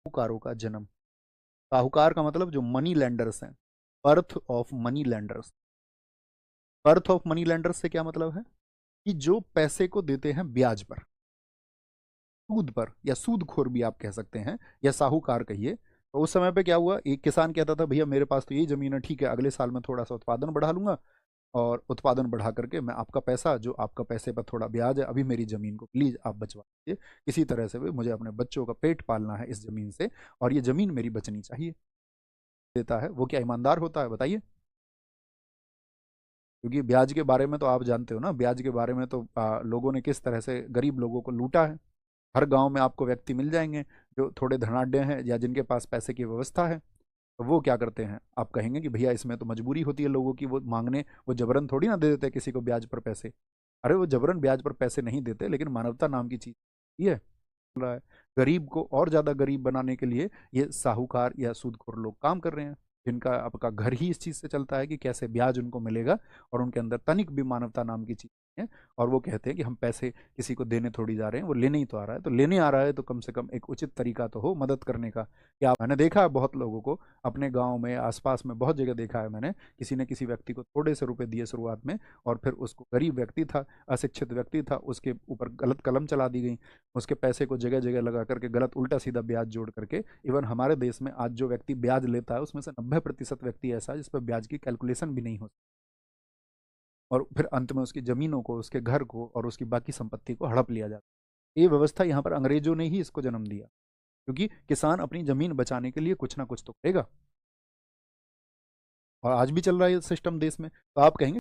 साहूकारों का जन्म। साहूकार का मतलब जो मनी लैंडर्स हैं, birth of money landers. Birth of money landers से क्या मतलब है कि जो पैसे को देते हैं ब्याज पर, सूद पर, या सूदखोर भी आप कह सकते हैं, या साहूकार कहिए। तो उस समय पे क्या हुआ, एक किसान कहता था भैया मेरे पास तो यही जमीन है, ठीक है अगले साल मैं थोड़ा सा उत्पादन बढ़ा लूंगा, और उत्पादन बढ़ा करके मैं आपका पैसा, जो आपका पैसे पर थोड़ा ब्याज है, अभी मेरी जमीन को प्लीज आप बचवा दीजिए, किसी तरह से भी मुझे अपने बच्चों का पेट पालना है इस जमीन से, और ये जमीन मेरी बचनी चाहिए। देता है वो क्या ईमानदार होता है बताइए? क्योंकि ब्याज के बारे में तो आप जानते हो ना, ब्याज के बारे में तो लोगों ने किस तरह से गरीब लोगों को लूटा है। हर गांव में आपको व्यक्ति मिल जाएंगे जो थोड़े धनाढ्य हैं या जिनके पास पैसे की व्यवस्था है। तो वो क्या करते हैं, आप कहेंगे कि भैया इसमें तो मजबूरी होती है लोगों की, वो मांगने, वो जबरन थोड़ी ना दे देते किसी को ब्याज पर पैसे। अरे वो जबरन ब्याज पर पैसे नहीं देते, लेकिन मानवता नाम की चीज ये रहा है, गरीब को और ज्यादा गरीब बनाने के लिए ये साहूकार या सूदखोर लोग काम कर रहे हैं, जिनका आपका घर ही इस चीज से चलता है कि कैसे ब्याज उनको मिलेगा, और उनके अंदर तनिक भी मानवता नाम की चीज नहीं है। और वो कहते हैं कि हम पैसे किसी को देने थोड़ी जा रहे हैं, वो लेने ही तो आ रहा है, तो लेने आ रहा है तो कम से कम एक उचित तरीका तो हो मदद करने का। क्या मैंने देखा है बहुत लोगों को अपने गांव में, आसपास में बहुत जगह देखा है मैंने, किसी ने किसी व्यक्ति को थोड़े से रुपए दिए शुरुआत में, और फिर उसको, गरीब व्यक्ति था, अशिक्षित व्यक्ति था, उसके ऊपर गलत कलम चला दी गई, उसके पैसे को जगह जगह लगा करके गलत उल्टा सीधा ब्याज जोड़ करके। इवन हमारे देश में आज जो व्यक्ति ब्याज लेता है उसमें से 90% व्यक्ति ऐसा है जिस पर ब्याज की कैलकुलेशन भी नहीं होती, और फिर अंत में उसकी जमीनों को, उसके घर को और उसकी बाकी संपत्ति को हड़प लिया जाता है। ये व्यवस्था यहाँ पर अंग्रेजों ने ही इसको जन्म दिया, क्योंकि किसान अपनी जमीन बचाने के लिए कुछ ना कुछ तो करेगा, और आज भी चल रहा है ये सिस्टम देश में। तो आप कहेंगे